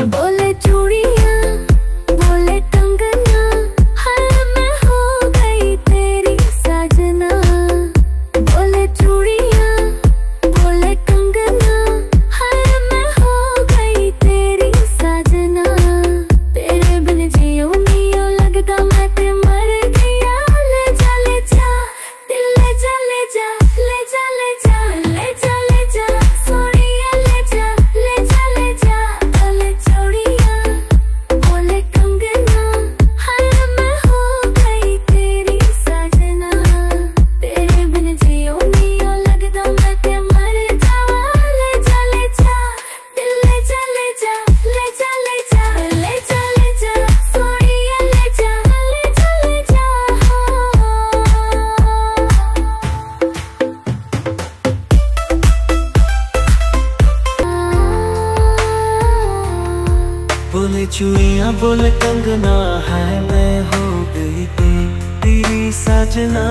बोले चूड़ियां बोले कंगना, हाय मैं हो गई तेरी साजना। बोले चूड़ियां बोले कंगना, हाय मैं हो गई तेरी साजना। तेरे बिन जियो नियो लगता मैं ते मर गया। ले जा दिल ले जा ले जा ले जा ले जा ले जा ले जा सोनिया ले जा ले जा ले जा। बोले चूड़ियां बोले कंगना, हाय मैं हो गई तेरी साजना। तेरे बिन जियो नियो लगता मैं ते मर जावा। ले जा दिल ले जा ले जा ले जा ले जा ले जा ले जा सोनिया ले जा ले जा ले जा। बोले चूड़ियां बोले कंगना, हाय मैं हो गई तेरी साजना।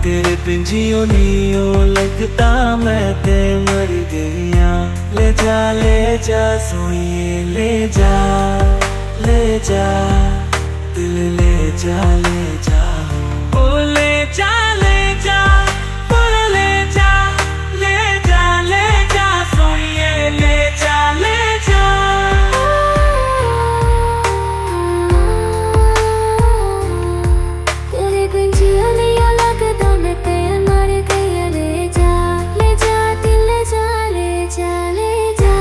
तेरे बिन जियो नियो लगता मैं ते मर गया। ले जा सोइए ले जा दिल ले जा बोले ले जा बोले ले जा सोइए ले जा तेरे बिन जियो नियो लगता मैं ते मर गई। ले जा दिल ले जा ले जा ले जा।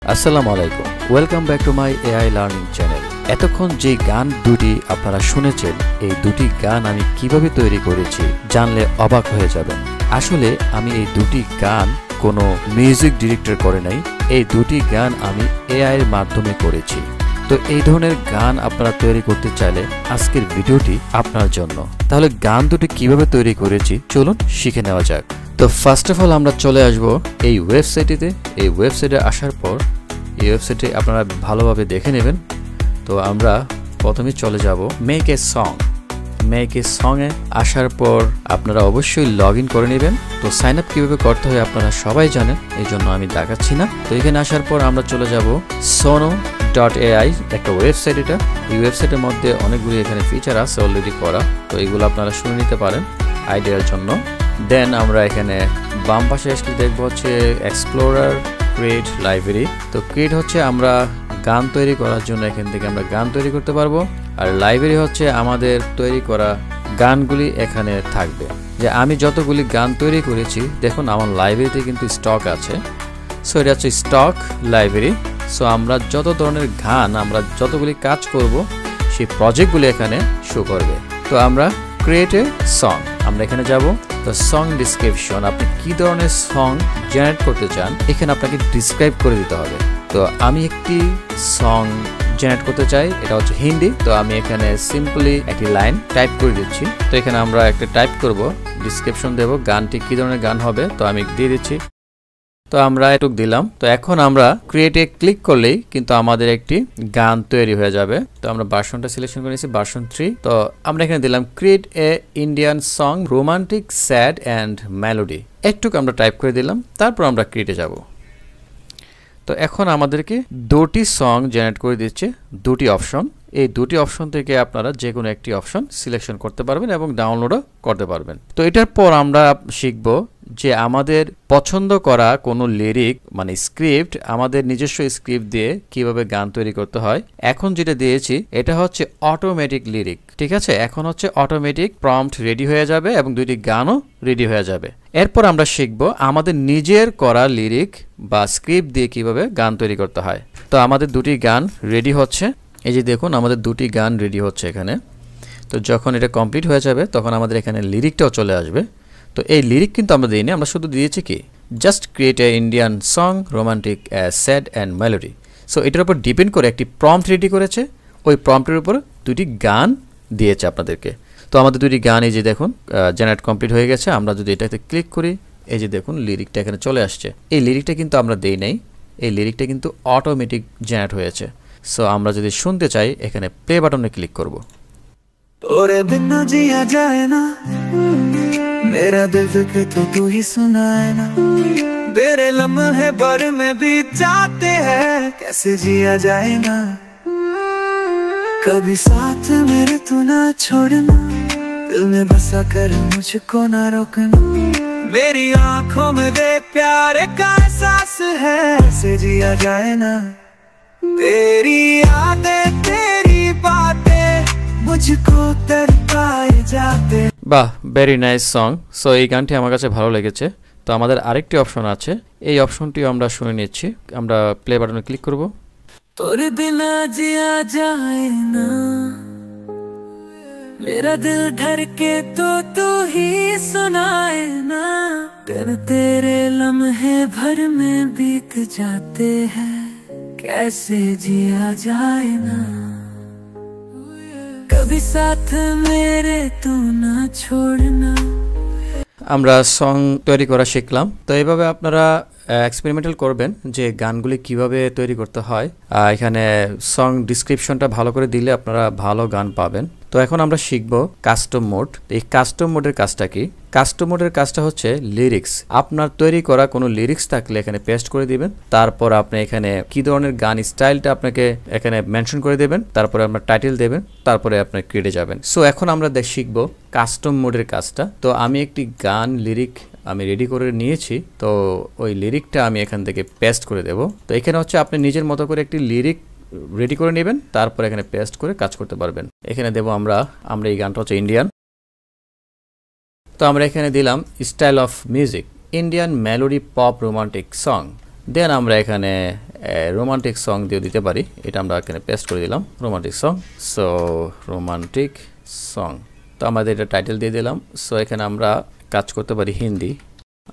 আসসালামু আলাইকুম, welcome back to my AI learning channel. এতক্ষণ যে গান দুটি আপনারা শুনেছেন, এই দুটি গান আমি কিভাবে তৈরি করেছি জানলে অবাক হয়ে যাবেন। আসলে আমি এই দুটি গান কোনো মিউজিক ডিরেক্টর করে নাই, এই দুটি গান আমি এআই এর মাধ্যমে করেছি। তো এই ধরনের গান আপনারা তৈরি করতে চাইলে আজকের ভিডিওটি আপনার জন্য। তাহলে গান দুটি কিভাবে তৈরি করেছি চলুন শিখে নেওয়া যাক। তো ফার্স্ট অফ অল আমরা চলে আসব এই ওয়েবসাইটটিতে। এই ওয়েবসাইটে আসার পর এই ওয়েবসাইটে আপনারা ভালোভাবে দেখে নেবেন। তো আমরা প্রথমে চলে যাব মেক এ সং এ আসার পর আপনারা অবশ্যই লগ ইন করে নেবেন। তো সাইন আপ কীভাবে করতে হয় আপনারা সবাই জানেন, এই জন্য আমি দেখাচ্ছি না। তো এখানে আসার পর আমরা চলে যাব sono.ai, একটা ওয়েবসাইট। এটা এই ওয়েবসাইটের মধ্যে অনেকগুলি এখানে ফিচার আছে অলরেডি করা, তো এগুলো আপনারা শুনে নিতে পারেন আইডিয়ার জন্য। দেন আমরা এখানে বাম পাশে আসলে দেখব হচ্ছে এক্সপ্লোরার ক্রিয়েট লাইব্রেরি। তো ক্রিয়েট হচ্ছে আমরা গান তৈরি করার জন্য এখান থেকে আমরা গান তৈরি করতে পারবো, আর লাইব্রেরি হচ্ছে আমাদের তৈরি করা গানগুলি এখানে থাকবে। যে আমি যতগুলি গান তৈরি করেছি দেখুন আমার লাইব্রেরিতে কিন্তু স্টক আছে। সো এটা হচ্ছে স্টক লাইব্রেরি। সো আমরা যত ধরনের গান আমরা যতগুলি কাজ করব সেই প্রজেক্টগুলি এখানে শো করবে। তো আমরা ক্রিয়েট এ সং, আমরা এখানে যাব। তো সং ডিসক্রিপশন, আপনি কি ধরনের সং জেনারেট করতে চান এখানে আপনাকে ডিসক্রাইব করে দিতে হবে। তো আমি একটি সং জেনারেট করতে চাই, এটা হচ্ছে হিন্দি। তো আমি এখানে সিম্পলি একটি লাইন টাইপ করে দিচ্ছি। তো এখানে আমরা একটা টাইপ করব, ডিসক্রিপশন দেব, গানটি কি ধরনের গান হবে তো আমি দিয়ে দিচ্ছি। তো আমরা এটুক দিলাম। তো এখন আমরা ক্রিয়েটে ক্লিক করলেই কিন্তু আমাদের একটি গান তৈরি হয়ে যাবে। তো আমরা ভার্সনটা সিলেকশন করে নিয়েছি, ভার্সন 3। তো আমরা এখানে দিলাম create a Indian song romantic sad and melody, একটুক আমরা টাইপ করে দিলাম। তারপর আমরা ক্রিয়েটে যাব। তো এখন আমাদেরকে দুটি সং জেনারেট করে দিচ্ছে, দুটি অপশন। এই দুটি অপশন থেকে আপনারা যে কোনো একটি অপশন সিলেকশন করতে পারবেন এবং ডাউনলোডও করতে পারবেন। তো এটার পর আমরা শিখব যে আমাদের পছন্দ করা কোনো লিরিক মানে স্ক্রিপ্ট, আমাদের নিজস্ব স্ক্রিপ্ট দিয়ে কিভাবে গান তৈরি করতে হয়। এখন যেটা দিয়েছি এটা হচ্ছে অটোমেটিক লিরিক, ঠিক আছে। এখন হচ্ছে অটোমেটিক প্রম্পট রেডি হয়ে যাবে এবং দুইটি গানও রেডি হয়ে যাবে। এরপর আমরা শিখব আমাদের নিজের করা লিরিক বা স্ক্রিপ্ট দিয়ে কিভাবে গান তৈরি করতে হয়। তো আমাদের দুটি গান রেডি হচ্ছে, এই যে দেখুন আমাদের দুটি গান রেডি হচ্ছে এখানে। তো যখন এটা কমপ্লিট হয়ে যাবে তখন আমাদের এখানে লিরিকটাও চলে আসবে। তো এই লিরিক কিন্তু আমরা দিইনি, আমরা শুধু দিয়েছি কি just create a Indian song romantic sad and melody. So এটার উপর ডিপেন্ড করে একটি প্রম্পট রেডি করেছে, ওই প্রম্পটের উপর দুটি গান দিয়েছে আপনাদেরকে। তো আমাদের দুটি গান এই যে দেখুন জেনারেট কমপ্লিট হয়ে গেছে। আমরা যদি এটাতে ক্লিক করি এই যে দেখুন লিরিকটা এখানে চলে আসছে। এই লিরিকটা কিন্তু আমরা দেই নাই, এই লিরিকটা কিন্তু অটোমেটিক জেনারেট হয়েছে। সো আমরা যদি শুনতে চাই এখানে প্লে বাটনে ক্লিক করব। ওরে বিনা জিয়া যায় না मेरा दिल के तो तू ही सुनाए ना, तेरे लम्हे भर में बीत जाते हैं, कैसे जिया जाए ना। कभी साथ मेरे तू ना छोड़ना, दिल में बसा कर मुझको ना रोकना, मेरी आंखों में दे प्यार का एहसास है, ऐसे जिया जाए ना। तेरी यादें तेरी बातें मुझको तड़पाए जाते। বাহ, ভেরি নাইস সং। সো এই গানটি আমার কাছে ভালো লেগেছে। তো আমাদের আরেকটি অপশন আছে, এই অপশনটিও আমরা শুনে নিচ্ছি। আমরা প্লে বাটনে ক্লিক করব। তোর बिना जिया जाए ना, मेरा दिल धड़के तो तू ही सुनाए ना, तेरे लम्हे भर में बीत जाते हैं, कैसे जिया जाए ना। कभी साथ मेरे तू ना छोड़ना। আমরা সং তৈরি করা শিখলাম। তো এইভাবে আপনারা এক্সপেরিমেন্টাল করবেন যে গানগুলি কিভাবে তৈরি করতে হয়। এখানে সং ডিসক্রিপশনটা ভালো করে দিলে আপনারা ভালো গান পাবেন। তো এখন আমরা শিখব কাস্টম মোড। এই কাস্টম মোডের কাজটা কি? কাস্টম মোডের কাজটা হচ্ছে লিরিক্স। আপনার তৈরি করা কোনো লিরিক্স থাকলে এখানে পেস্ট করে দিবেন, তারপর আপনি এখানে কি ধরনের গান স্টাইলটা আপনাকে এখানে মেনশন করে দেবেন, তারপরে আপনার টাইটেল দেবেন, তারপরে আপনি ক্রিয়েটে যাবেন। সো এখন আমরা শিখব কাস্টম মোডের কাজটা। তো আমি একটি গান লিরিক আমি রেডি করে নিয়েছি, তো ওই লিরিকটা আমি এখান থেকে পেস্ট করে দেব। তো এখানে হচ্ছে আপনি নিজের মতো করে একটি লিরিক রেডি করে নেবেন, তারপর এখানে পেস্ট করে কাজ করতে পারবেন। এখানে দেব আমরা এই গানটা হচ্ছে ইন্ডিয়ান। তো আমরা এখানে দিলাম style of music Indian melody pop romantic song, then আমরা এখানে রোমান্টিক সং দিয়ে দিতে পারি। এটা আমরা এখানে পেস্ট করে দিলাম romantic song. So romantic song, তো আমাদের এটা টাইটেল দিয়ে দিলাম। সো এখানে আমরা কাজ করতে পারি হিন্দি,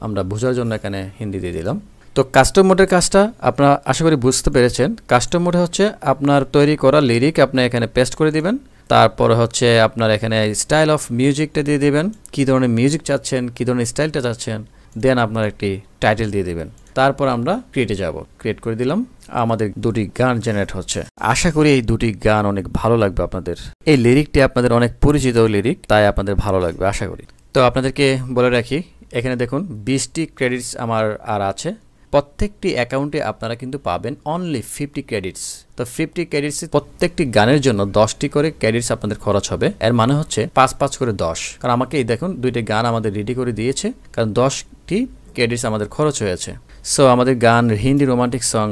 আমরা বোঝার জন্য এখানে হিন্দি দিয়ে দিলাম। তো কাস্টম মোডের কাজটা আপনারা আশা করি বুঝতে পেরেছেন। কাস্টম মোডে হচ্ছে আপনার তৈরি করা লিরিক আপনি এখানে পেস্ট করে দিবেন, তারপরে হচ্ছে আপনার এখানে স্টাইল অফ মিউজিকটা দিয়ে দিবেন, কী ধরনের মিউজিক চাচ্ছেন, কী ধরনের স্টাইলটা চাচ্ছেন, দেন আপনার একটি টাইটেল দিয়ে দিবেন। তারপর আমরা ক্রিয়েটে যাব, ক্রিয়েট করে দিলাম। আমাদের দুটি গান জেনারেট হচ্ছে। আশা করি এই দুটি গান অনেক ভালো লাগবে আপনাদের। এই লিরিকটি আপনাদের অনেক পরিচিত লিরিক, তাই আপনাদের ভালো লাগবে আশা করি। তো আপনাদেরকে বলে রাখি, এখানে দেখুন 20টি ক্রেডিটস আমার আর আছে। প্রত্যেকটি অ্যাকাউন্টে আপনারা কিন্তু পাবেন অনলি 50 ক্রেডিটস। তো 50 ক্রেডিটস প্রত্যেকটি গানের জন্য 10টি করে ক্রেডিটস আপনাদের খরচ হবে। এর মানে হচ্ছে 5 করে 10। কারণ আমাকে এই দেখুন দুইটা গান আমাদের রেডি করে দিয়েছে, কারণ 10টি ক্রেডিটস আমাদের খরচ হয়েছে। সো আমাদের গান হিন্দি রোমান্টিক সং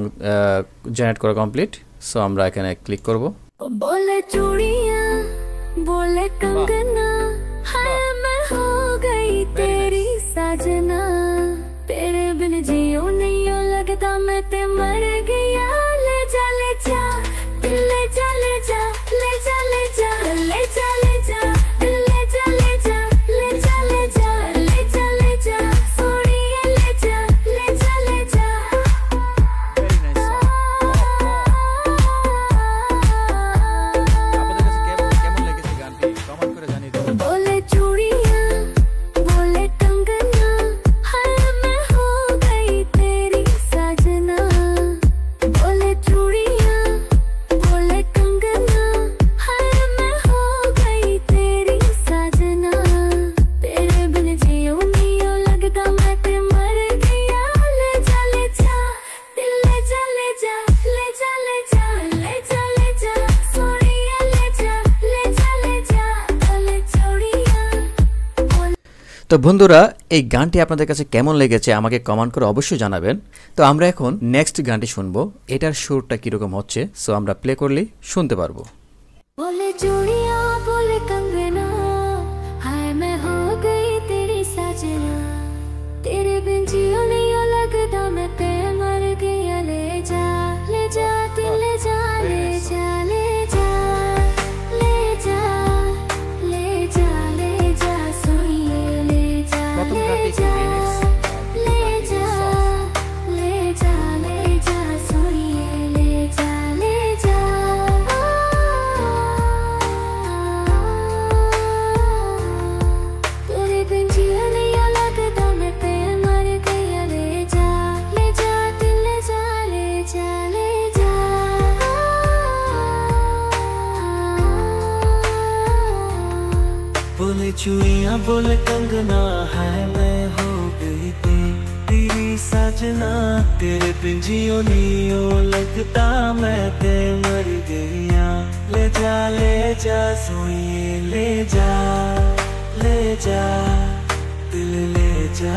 জেনারেট করা কমপ্লিট। সো আমরা এখানে ক্লিক করব। बोले चूड़ियां बोले कंगना, हाय मैं हो गई तेरी साजना, तेरे बिन जियो नहीं लगता मैं ते मर गया। ले जा ले जा दिल, ले जा ले जा ले जा ले जा ले जा ले जा दिल, ले जा ले जा ले जा ले जा ले जा ले जा सोनिए ले जा ले जा ले जा। बोले चूड़ियां बोले कंगना, हाय मैं हो गई तेरी साजना, बोले चूड़ियां बोले कंगना, हाय मैं हो गई तेरी साजना, तेरे बिन जियो नहीं लगता मैं ते मर गया। ले जा दिल, ले जा ले जा ले जा ले जा ले जा ले जा सोनिया ले जा ले जा ले जा बोले चूड़ियां। তো বন্ধুরা, এই গানটি আপনাদের কাছে কেমন লেগেছে আমাকে কমেন্ট করে অবশ্যই জানাবেন। তো আমরা এখন নেক্সট গানটি শুনবো, এটার সুরটা কিরকম হচ্ছে। সো আমরা প্লে করলেই শুনতে পারবো। बोले चूड़ियां बोले कंगना, हाय मैं हो गई तेरी साजना, तेरे बिन जियो नहीं लगता मैं ते मर गया। ले जा दिल, ले जा ले जा ले जा ले जा ले जा ले जा सोनिए ले जा ले जा ले जा ले जा ले जा सोनिए ले जा ले जा। तेरे बिन जियो नहीं लगता मैं ते मर गया। ले जा दिल, ले जा ले जा ले जा। बोले चूड़ियां बोले कंगना, है तेरे बिन जियो नहीं ओ लगता मैं ते मर गया। ले जा सोइए ले जा दिल ले जा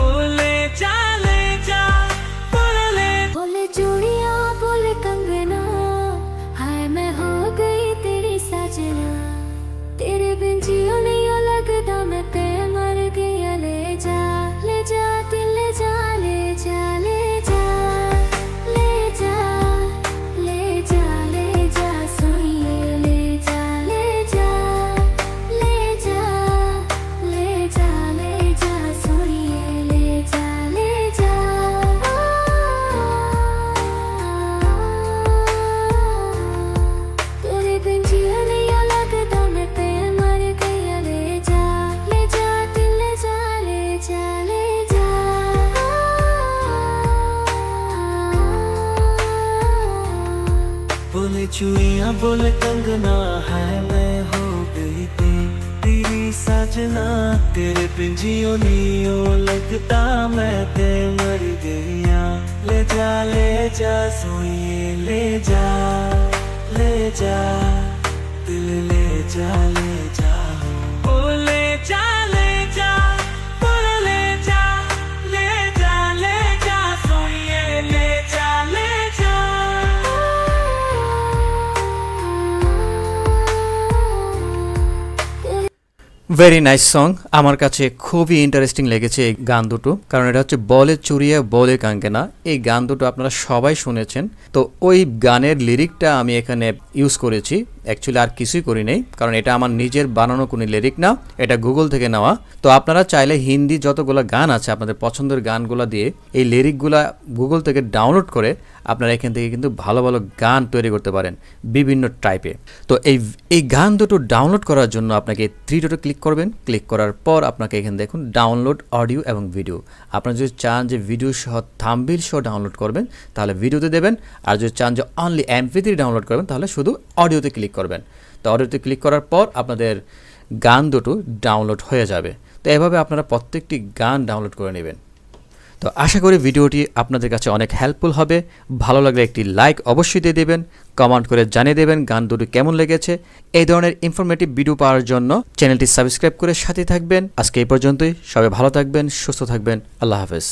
ओ ले जा बोले चूड़ियां बोले कंगना, हाय मैं हो गई तेरी साजना। तेरे बिन जियो नहीं ओ लगता मैं ते मर गया। ले जा दिल ले जा सोइए ले जा सोइए ले जा। तेरे बिन जियो नहीं ओ लगता मैं ते मर गया। ले जा दिल ले जा बोले चूड़ियां बोले कंगना, है मैं हो गई तेरी साजना। तेरे बिन जियो नहीं ओ लगता मैं ते मर गया। ले जा सोइए ले जा दिल ले जा ओ ले जा बोले ले जा सोइए ले जा ভেরি নাইস সং। আমার কাছে খুবই ইন্টারেস্টিং লেগেছে এই গান দুটো, কারণ এটা হচ্ছে বলে চুরিয়া বলে কাঙ্কেনা। এই গান দুটো আপনারা সবাই শুনেছেন, তো ওই গানের লিরিকটা আমি এখানে ইউজ করেছি। অ্যাকচুয়ালি আর কিছুই করি নেই, কারণ এটা আমার নিজের বানানো কোনো লিরিক না, এটা গুগল থেকে নেওয়া। তো আপনারা চাইলে হিন্দি যতগুলো গান আছে আপনাদের পছন্দের গানগুলো দিয়ে এই লিরিকগুলা গুগল থেকে ডাউনলোড করে আপনারা এখান থেকে কিন্তু ভালো ভালো গান তৈরি করতে পারেন বিভিন্ন টাইপে। তো এই গান দুটো ডাউনলোড করার জন্য আপনাকে 3 ডটে ক্লিক করবেন। ক্লিক করার পর আপনাকে এখানে দেখুন ডাউনলোড অডিও এবং ভিডিও। আপনারা যদি চান যে ভিডিও সহ থাম্বনেইল সহ ডাউনলোড করবেন তাহলে ভিডিওতে দেবেন, আর যদি চান যে অনলি MP3 ডাউনলোড করবেন তাহলে শুধু অডিওতে ক্লিক করবেন। তো অডিওতে ক্লিক করার পর আপনাদের গান দুটো ডাউনলোড হয়ে যাবে। তো এভাবে আপনারা প্রত্যেকটি গান ডাউনলোড করে নেবেন। তো আশা করি ভিডিওটি আপনাদের কাছে অনেক হেল্পফুল হবে। ভালো লাগলে একটি লাইক অবশ্যই দিয়ে দেবেন, কমেন্ট করে জানিয়ে দেবেন গান দুটো কেমন লেগেছে। এই ধরনের ইনফরমেটিভ ভিডিও পাওয়ার জন্য চ্যানেলটি সাবস্ক্রাইব করে সাথে থাকবেন। আজকে এই পর্যন্তই, সবাই ভালো থাকবেন, সুস্থ থাকবেন, আল্লাহ হাফেজ।